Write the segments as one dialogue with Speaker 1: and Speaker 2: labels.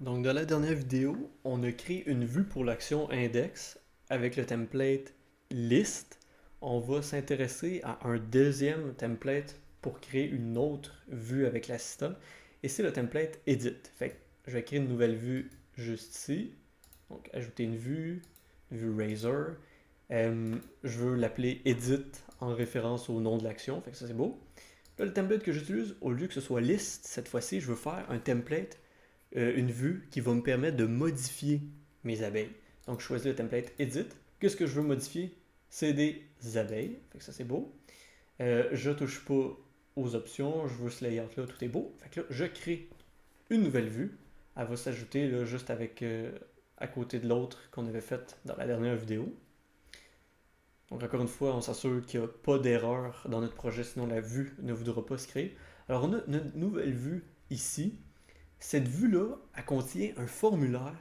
Speaker 1: Donc, dans la dernière vidéo, on a créé une vue pour l'action index avec le template list. On va s'intéresser à un deuxième template pour créer une autre vue avec l'assistant. Et c'est le template edit. Fait que je vais créer une nouvelle vue juste ici. Donc, ajouter une vue Razor. Je veux l'appeler edit en référence au nom de l'action. Fait que ça, c'est beau. Là, le template que j'utilise, au lieu que ce soit list, cette fois-ci, je veux faire un template une vue qui va me permettre de modifier mes abeilles. Donc, je choisis le template Edit. Qu'est-ce que je veux modifier? C'est des abeilles. Fait que ça, c'est beau. Je touche pas aux options. Je veux ce layout-là. Tout est beau. Fait que là, je crée une nouvelle vue. Elle va s'ajouter là, juste avec à côté de l'autre qu'on avait faite dans la dernière vidéo. Donc, encore une fois, on s'assure qu'il n'y a pas d'erreur dans notre projet, sinon la vue ne voudra pas se créer. Alors, on a notre nouvelle vue ici. Cette vue-là, elle contient un formulaire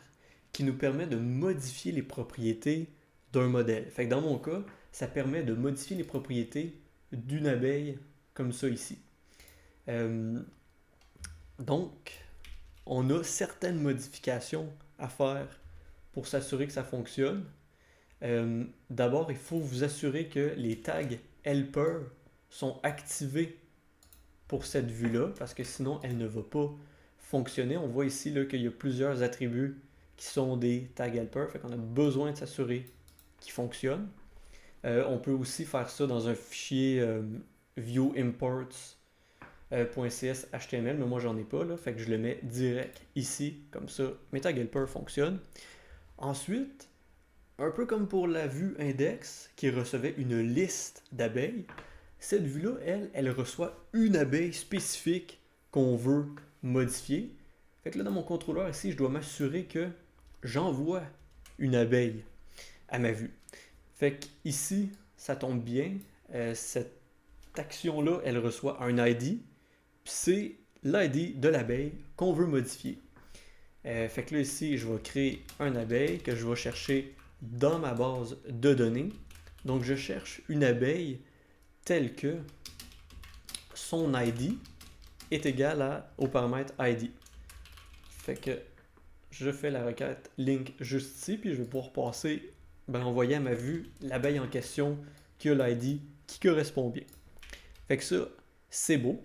Speaker 1: qui nous permet de modifier les propriétés d'un modèle. Fait que dans mon cas, ça permet de modifier les propriétés d'une abeille comme ça ici. Euh, donc, on a certaines modifications à faire pour s'assurer que ça fonctionne. D'abord, il faut vous assurer que les tags helper sont activés pour cette vue-là, parce que sinon, elle ne va pas fonctionner. On voit ici là, qu'il y a plusieurs attributs qui sont des tags helper, fait qu'on a besoin de s'assurer qu'ils fonctionnent. On peut aussi faire ça dans un fichier viewimports.cs HTML, mais moi j'en ai pas, là, fait que je le mets direct ici, comme ça mes tags helper fonctionnent. Ensuite, un peu comme pour la vue index qui recevait une liste d'abeilles, cette vue-là, elle reçoit une abeille spécifique qu'on veut modifier. Fait que là, dans mon contrôleur ici, je dois m'assurer que j'envoie une abeille à ma vue. Fait que ici, ça tombe bien. Cette action-là, elle reçoit un ID. Puis c'est l'ID de l'abeille qu'on veut modifier. Fait que là, ici, je vais créer un abeille que je vais chercher dans ma base de données. Donc, je cherche une abeille telle que son ID est égal au paramètre ID. Fait que je fais la requête link juste ici, puis je vais pouvoir passer, envoyer à ma vue l'abeille en question qui a l'ID qui correspond bien. Fait que ça, c'est beau.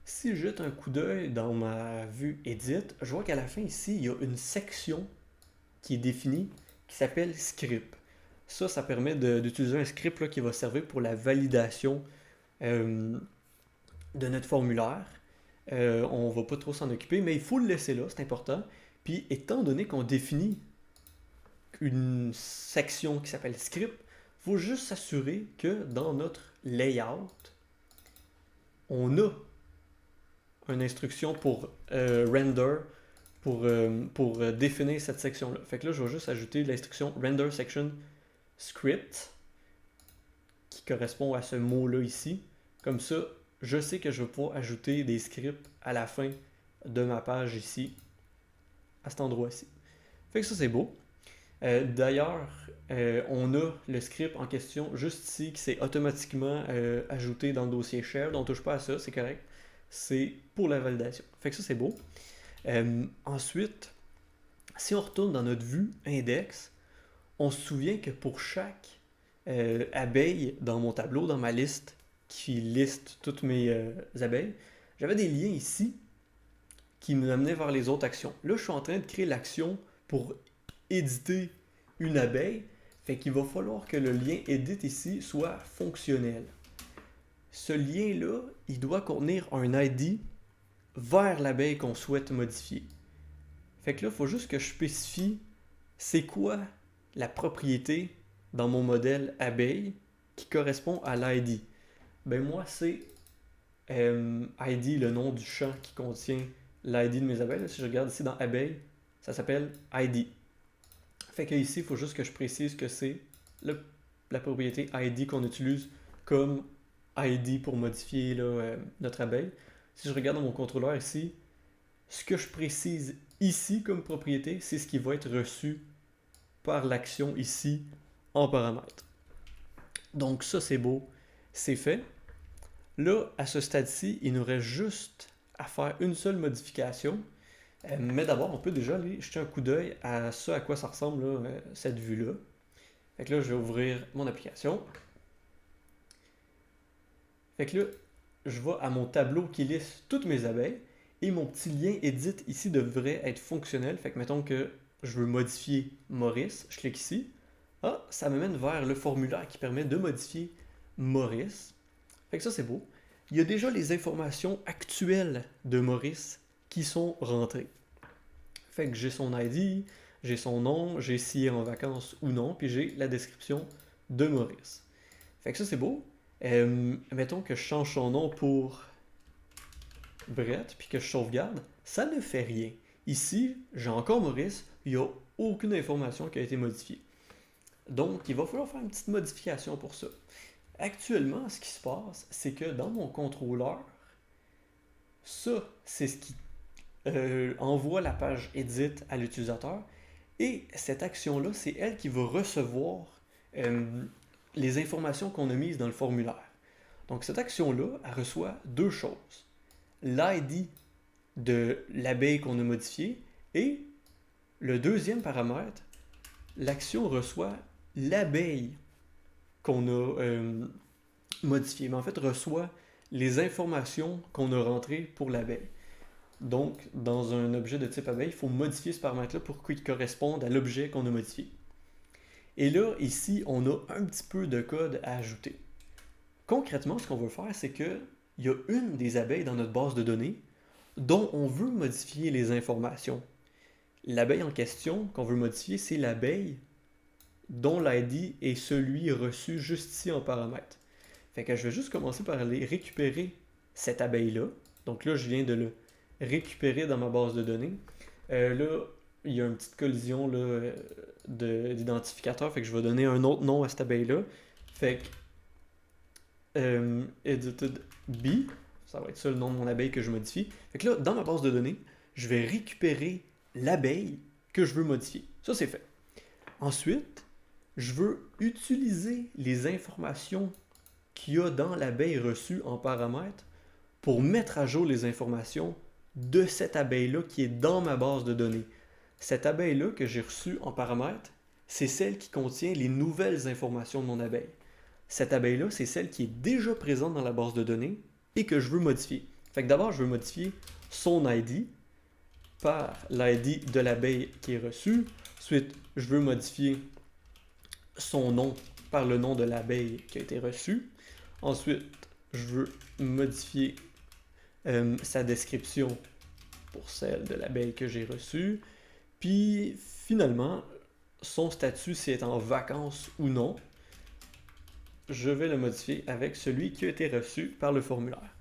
Speaker 1: Si je jette un coup d'œil dans ma vue Edit, je vois qu'à la fin ici, il y a une section qui est définie qui s'appelle script. Ça permet d'utiliser un script là, qui va servir pour la validation euh, de notre formulaire. On ne va pas trop s'en occuper, mais il faut le laisser là, c'est important. Puis, étant donné qu'on définit une section qui s'appelle script, il faut juste s'assurer que dans notre layout, on a une instruction pour render, pour définir cette section-là. Fait que là, je vais juste ajouter l'instruction render section script qui correspond à ce mot-là ici. Comme ça, je sais que je vais pouvoir ajouter des scripts à la fin de ma page ici, à cet endroit-ci. Fait que ça, c'est beau. D'ailleurs, on a le script en question juste ici qui s'est automatiquement ajouté dans le dossier share. Donc, on ne touche pas à ça, c'est correct. C'est pour la validation. Fait que ça, c'est beau. Ensuite, si on retourne dans notre vue index, on se souvient que pour chaque abeille dans mon tableau, dans ma liste qui liste toutes mes abeilles, j'avais des liens ici qui me amenaient vers les autres actions. Là, je suis en train de créer l'action pour éditer une abeille. Fait qu'il va falloir que le lien edit ici soit fonctionnel. Ce lien-là, il doit contenir un ID vers l'abeille qu'on souhaite modifier. Fait que là, il faut juste que je spécifie c'est quoi la propriété dans mon modèle abeille qui correspond à l'ID. Ben moi, c'est ID, le nom du champ qui contient l'ID de mes abeilles. Si je regarde ici dans abeille, ça s'appelle ID. Fait que ici, il faut juste que je précise que c'est la propriété ID qu'on utilise comme ID pour modifier là, notre abeille. Si je regarde dans mon contrôleur ici, ce que je précise ici comme propriété, c'est ce qui va être reçu par l'action ici en paramètre. Donc ça, c'est beau, c'est fait. Là, à ce stade-ci, il nous reste juste à faire une seule modification. Mais d'abord, on peut déjà aller jeter un coup d'œil à ce à quoi ça ressemble, là, cette vue-là. Fait que là, je vais ouvrir mon application. Fait que là, je vais à mon tableau qui liste toutes mes abeilles et mon petit lien edit ici devrait être fonctionnel. Fait que mettons que je veux modifier Maurice, je clique ici. Ah, ça me mène vers le formulaire qui permet de modifier Maurice. Fait que ça, c'est beau. Il y a déjà les informations actuelles de Maurice qui sont rentrées. Fait que j'ai son ID, j'ai son nom, j'ai s'il est en vacances ou non, puis j'ai la description de Maurice. Fait que ça, c'est beau. Mettons que je change son nom pour Brett, puis que je sauvegarde, ça ne fait rien. Ici, j'ai encore Maurice, il n'y a aucune information qui a été modifiée. Donc, il va falloir faire une petite modification pour ça. Actuellement, ce qui se passe, c'est que dans mon contrôleur, ça, c'est ce qui envoie la page edit à l'utilisateur. Et cette action-là, c'est elle qui va recevoir euh, les informations qu'on a mises dans le formulaire. Donc cette action-là, elle reçoit deux choses. L'ID de l'abeille qu'on a modifiée et le deuxième paramètre, l'action reçoit l'abeille qu'on a modifiée, mais en fait reçoit les informations qu'on a rentrées pour l'abeille. Donc, dans un objet de type abeille, il faut modifier ce paramètre-là pour qu'il corresponde à l'objet qu'on a modifié. Et là, ici, on a un petit peu de code à ajouter. Concrètement, ce qu'on veut faire, c'est qu'il y a une des abeilles dans notre base de données dont on veut modifier les informations. L'abeille en question qu'on veut modifier, c'est l'abeille dont l'ID est celui reçu juste ici en paramètre. Fait que je vais juste commencer par aller récupérer cette abeille-là. Donc là, je viens de le récupérer dans ma base de données. Là, il y a une petite collision là, d'identificateur, fait que je vais donner un autre nom à cette abeille-là. Fait que edited B, ça va être ça le nom de mon abeille que je modifie. Fait que là, dans ma base de données, je vais récupérer l'abeille que je veux modifier. Ça, c'est fait. Ensuite, je veux utiliser les informations qu'il y a dans l'abeille reçue en paramètre pour mettre à jour les informations de cette abeille-là qui est dans ma base de données. Cette abeille-là que j'ai reçue en paramètre, c'est celle qui contient les nouvelles informations de mon abeille. Cette abeille-là, c'est celle qui est déjà présente dans la base de données et que je veux modifier. Fait que d'abord, je veux modifier son ID par l'ID de l'abeille qui est reçue. Ensuite, je veux modifier son nom par le nom de l'abeille qui a été reçue. Ensuite, je veux modifier sa description pour celle de l'abeille que j'ai reçue. Puis finalement, son statut, si elle est en vacances ou non, je vais le modifier avec celui qui a été reçu par le formulaire.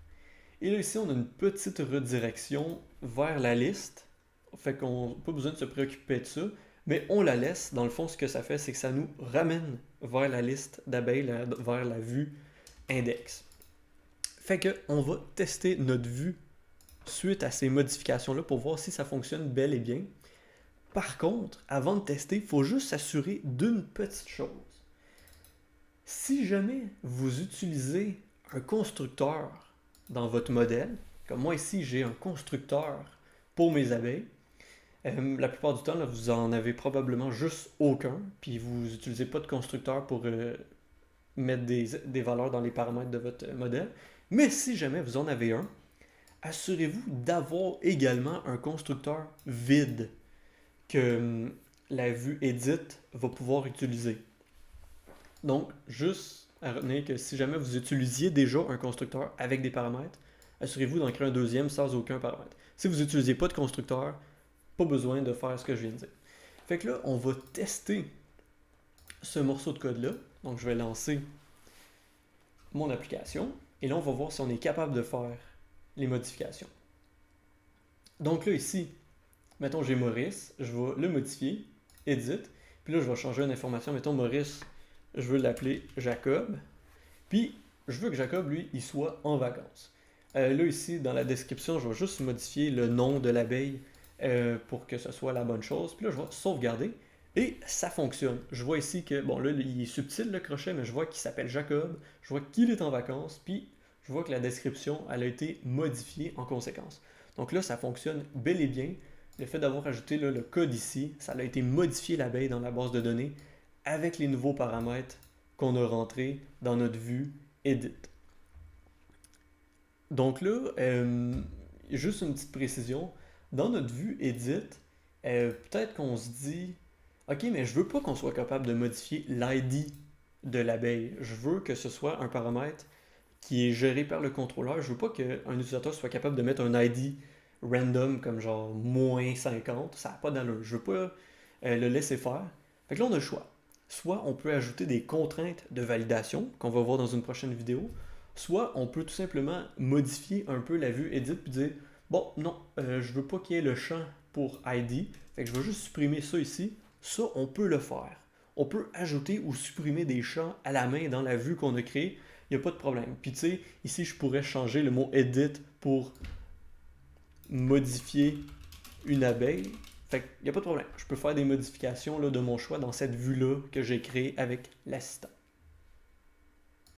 Speaker 1: Et là, ici, on a une petite redirection vers la liste. Fait qu'on n'a pas besoin de se préoccuper de ça, mais on la laisse. Dans le fond, ce que ça fait, c'est que ça nous ramène vers la liste d'abeilles, vers la vue index. Fait qu'on va tester notre vue suite à ces modifications-là pour voir si ça fonctionne bel et bien. Par contre, avant de tester, il faut juste s'assurer d'une petite chose. Si jamais vous utilisez un constructeur dans votre modèle, comme moi ici j'ai un constructeur pour mes abeilles, la plupart du temps là, vous en avez probablement juste aucun, puis vous n'utilisez pas de constructeur pour mettre des valeurs dans les paramètres de votre modèle. Mais si jamais vous en avez un, assurez-vous d'avoir également un constructeur vide que la vue edit va pouvoir utiliser. Donc, juste à retenir que si jamais vous utilisiez déjà un constructeur avec des paramètres, assurez-vous d'en créer un deuxième sans aucun paramètre. Si vous n'utilisez pas de constructeur, pas besoin de faire ce que je viens de dire. Fait que là, on va tester ce morceau de code-là. Donc, je vais lancer mon application. Et là, on va voir si on est capable de faire les modifications. Donc là, ici, mettons, j'ai Maurice. Je vais le modifier, edit. Puis là, je vais changer une information. Mettons, Maurice, je veux l'appeler Jacob. Puis, je veux que Jacob, lui, il soit en vacances. Là, ici, dans la description, je vais juste modifier le nom de l'abeille pour que ce soit la bonne chose. Puis là, je vais sauvegarder. Et ça fonctionne. Je vois ici que, bon, là, il est subtil le crochet, mais je vois qu'il s'appelle Jacob. Je vois qu'il est en vacances. Puis, je vois que la description, elle a été modifiée en conséquence. Donc là, ça fonctionne bel et bien. le fait d'avoir ajouté là, le code ici, ça a été modifié l'abeille dans la base de données avec les nouveaux paramètres qu'on a rentrés dans notre vue Edit. Donc là, juste une petite précision, dans notre vue Edit, peut-être qu'on se dit, ok, mais je veux pas qu'on soit capable de modifier l'ID de l'abeille. Je veux que ce soit un paramètre qui est géré par le contrôleur. Je veux pas qu'un utilisateur soit capable de mettre un ID random comme genre -50. Ça n'a pas d'allure. Je veux pas le laisser faire. Fait que là, on a le choix. Soit on peut ajouter des contraintes de validation, qu'on va voir dans une prochaine vidéo, soit on peut tout simplement modifier un peu la vue edit et dire bon, non, je veux pas qu'il y ait le champ pour ID, fait que je vais juste supprimer ça ici. Ça, on peut le faire. On peut ajouter ou supprimer des champs à la main dans la vue qu'on a créée, il n'y a pas de problème. Puis tu sais, ici, je pourrais changer le mot edit pour modifier une abeille. Fait qu'il n'y a pas de problème. Je peux faire des modifications là, de mon choix dans cette vue-là que j'ai créée avec l'assistant.